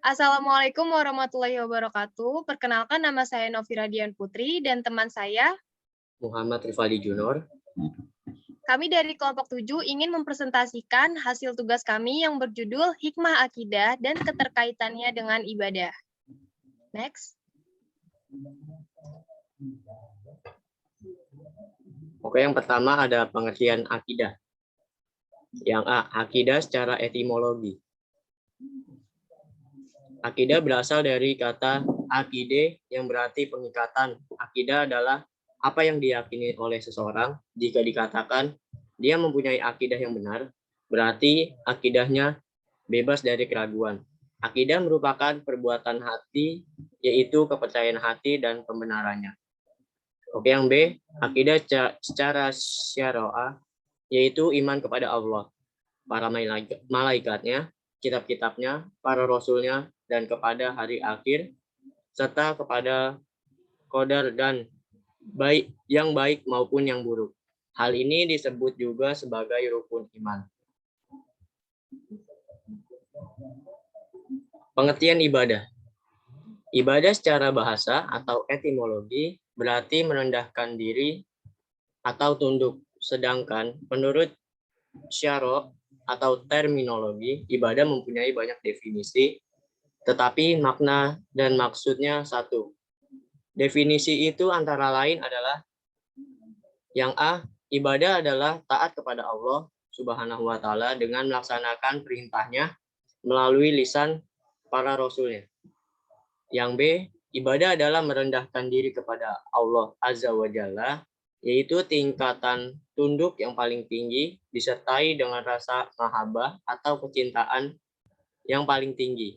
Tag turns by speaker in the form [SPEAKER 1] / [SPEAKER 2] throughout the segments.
[SPEAKER 1] Assalamualaikum warahmatullahi wabarakatuh. Perkenalkan, nama saya Novira Dian Putri dan teman saya.
[SPEAKER 2] Muhammad Rifaldi Junor.
[SPEAKER 1] Kami dari kelompok 7 ingin mempresentasikan hasil tugas kami yang berjudul Hikmah Akidah dan keterkaitannya dengan ibadah. Next.
[SPEAKER 2] Oke, yang pertama ada pengertian akidah. Yang A, akidah secara etimologi. Akidah berasal dari kata akide yang berarti pengikatan. Akidah adalah apa yang diyakini oleh seseorang. Jika dikatakan dia mempunyai akidah yang benar, berarti akidahnya bebas dari keraguan. Akidah merupakan perbuatan hati, yaitu kepercayaan hati dan pembenarannya. Oke, yang B, akidah secara syariah, yaitu iman kepada Allah, para malaikatnya, kitab-kitabnya, para rasulnya, dan kepada hari akhir, serta kepada qadar dan baik yang baik maupun yang buruk. Hal ini disebut juga sebagai rukun iman. Pengertian ibadah. Ibadah secara bahasa atau etimologi berarti merendahkan diri atau tunduk. Sedangkan menurut syara' atau terminologi, ibadah mempunyai banyak definisi, tetapi makna dan maksudnya satu. Definisi itu antara lain adalah yang A, ibadah adalah taat kepada Allah Subhanahu wa Ta'ala dengan melaksanakan perintahnya melalui lisan para rasulnya. Yang B, ibadah adalah merendahkan diri kepada Allah Azza wa Jalla, yaitu tingkatan tunduk yang paling tinggi disertai dengan rasa mahabbah atau kecintaan yang paling tinggi.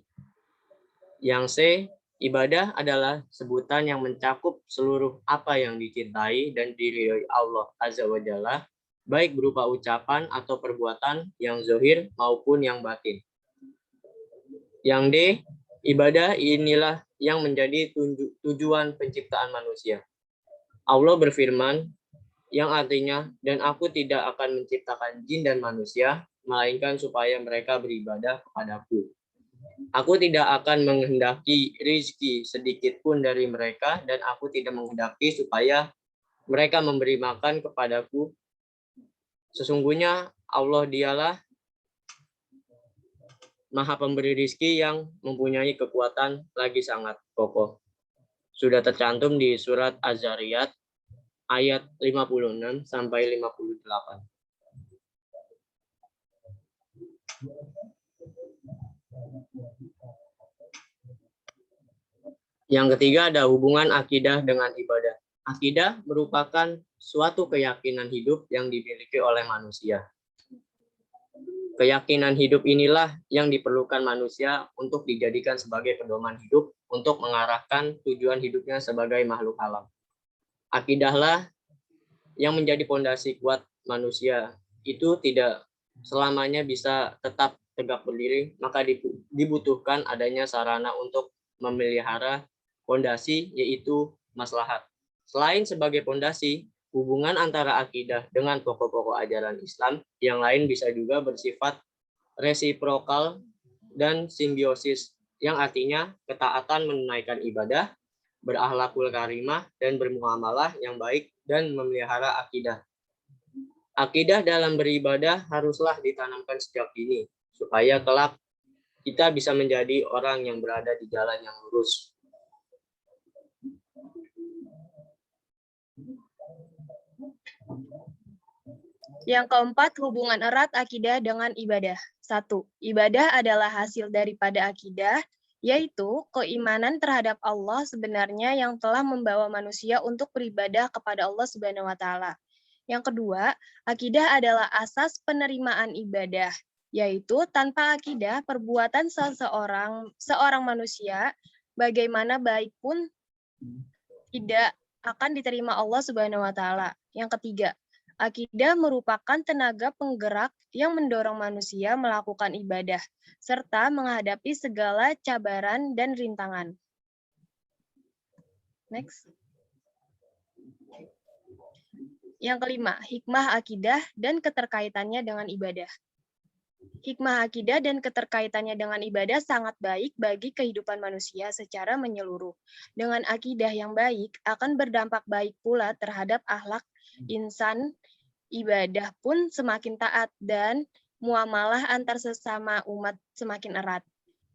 [SPEAKER 2] Yang C, ibadah adalah sebutan yang mencakup seluruh apa yang dicintai dan diridhoi Allah Azza wa Jalla, baik berupa ucapan atau perbuatan yang zahir maupun yang batin. Yang D, ibadah inilah yang menjadi tujuan penciptaan manusia. Allah berfirman, yang artinya, dan aku tidak akan menciptakan jin dan manusia, melainkan supaya mereka beribadah kepadaku. Aku tidak akan menghendaki rizki sedikit pun dari mereka, dan aku tidak menghendaki supaya mereka memberi makan kepadaku. Sesungguhnya Allah dialah Maha Pemberi rizki yang mempunyai kekuatan lagi sangat kokoh. Sudah tercantum di surat Az-Zariyat ayat 56 sampai 58. Yang ketiga ada hubungan akidah dengan ibadah. Akidah merupakan suatu keyakinan hidup yang dimiliki oleh manusia. Keyakinan hidup inilah yang diperlukan manusia untuk dijadikan sebagai pedoman hidup untuk mengarahkan tujuan hidupnya sebagai makhluk alam. Akidahlah yang menjadi pondasi kuat manusia. Itu tidak selamanya bisa tetap tegak berdiri, maka dibutuhkan adanya sarana untuk memelihara pondasi, yaitu maslahat. Selain sebagai pondasi, hubungan antara akidah dengan pokok-pokok ajaran Islam yang lain bisa juga bersifat resiprokal dan simbiosis, yang artinya ketaatan menunaikan ibadah, berakhlakul karimah, dan bermuamalah yang baik dan memelihara akidah. Akidah dalam beribadah haruslah ditanamkan sejak dini, supaya kelak kita bisa menjadi orang yang berada di jalan yang lurus.
[SPEAKER 1] Yang keempat, hubungan erat akidah dengan ibadah. 1. Ibadah adalah hasil daripada akidah, yaitu keimanan terhadap Allah sebenarnya yang telah membawa manusia untuk beribadah kepada Allah Subhanahu wa Ta'ala. Yang kedua, akidah adalah asas penerimaan ibadah, yaitu tanpa akidah perbuatan seorang manusia bagaimana baik pun tidak akan diterima Allah Subhanahu wa Ta'ala. Yang ketiga, akidah merupakan tenaga penggerak yang mendorong manusia melakukan ibadah serta menghadapi segala cabaran dan rintangan. Next. Yang kelima, hikmah akidah dan keterkaitannya dengan ibadah. Hikmah akidah dan keterkaitannya dengan ibadah sangat baik bagi kehidupan manusia secara menyeluruh. Dengan akidah yang baik akan berdampak baik pula terhadap akhlak insan, ibadah pun semakin taat dan muamalah antar sesama umat semakin erat.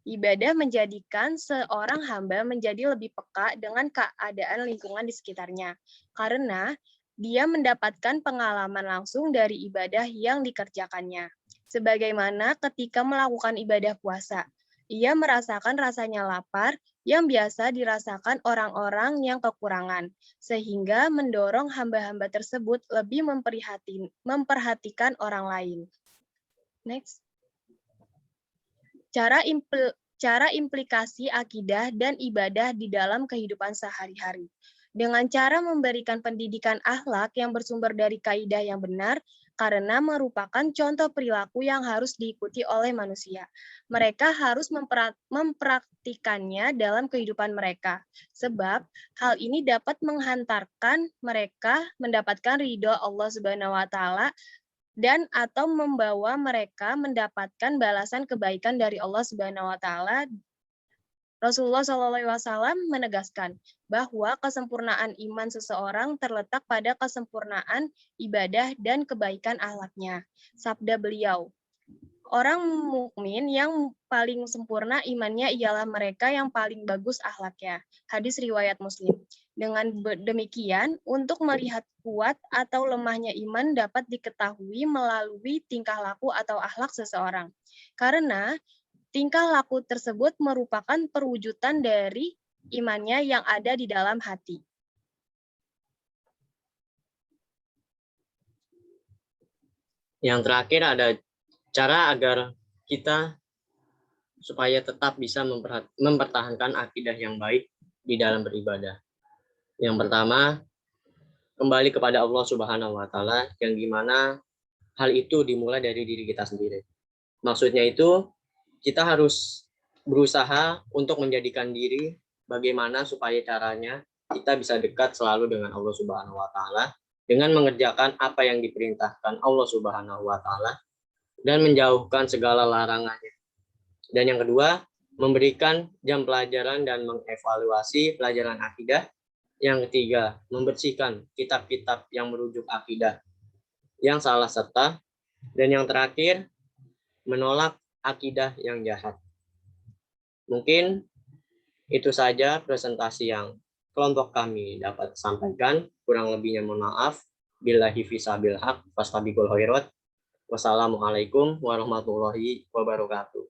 [SPEAKER 1] Ibadah menjadikan seorang hamba menjadi lebih peka dengan keadaan lingkungan di sekitarnya, karena dia mendapatkan pengalaman langsung dari ibadah yang dikerjakannya. Sebagaimana ketika melakukan ibadah puasa, ia merasakan rasanya lapar yang biasa dirasakan orang-orang yang kekurangan, sehingga mendorong hamba-hamba tersebut lebih memperhatikan orang lain. Next. Cara implikasi akidah dan ibadah di dalam kehidupan sehari-hari. Dengan cara memberikan pendidikan akhlak yang bersumber dari kaidah yang benar, karena merupakan contoh perilaku yang harus diikuti oleh manusia. Mereka harus mempraktikannya dalam kehidupan mereka, sebab hal ini dapat menghantarkan mereka mendapatkan ridho Allah Subhanahu wa Ta'ala dan atau membawa mereka mendapatkan balasan kebaikan dari Allah Subhanahu wa Ta'ala. Rasulullah SAW menegaskan bahwa kesempurnaan iman seseorang terletak pada kesempurnaan ibadah dan kebaikan akhlaknya. Sabda beliau, orang mukmin yang paling sempurna imannya ialah mereka yang paling bagus akhlaknya. Hadis riwayat Muslim. Dengan demikian, untuk melihat kuat atau lemahnya iman dapat diketahui melalui tingkah laku atau akhlak seseorang. Karena tingkah laku tersebut merupakan perwujudan dari imannya yang ada di dalam hati.
[SPEAKER 2] Yang terakhir ada cara agar kita supaya tetap bisa mempertahankan akidah yang baik di dalam beribadah. Yang pertama, kembali kepada Allah Subhanahu wa Ta'ala, yang dimana hal itu dimulai dari diri kita sendiri. Maksudnya itu, kita harus berusaha untuk menjadikan diri bagaimana supaya caranya kita bisa dekat selalu dengan Allah Subhanahu wa Ta'ala dengan mengerjakan apa yang diperintahkan Allah Subhanahu wa Ta'ala dan menjauhkan segala larangannya. Dan yang kedua, memberikan jam pelajaran dan mengevaluasi pelajaran akidah. Yang ketiga, membersihkan kitab-kitab yang merujuk akidah yang salah serta. Dan yang terakhir, menolak akidah yang jahat. Mungkin itu saja presentasi yang kelompok kami dapat sampaikan. Kurang lebihnya mohon maaf. Billahi fisabil haq, fastabiqul khairat. Wassalamualaikum warahmatullahi wabarakatuh.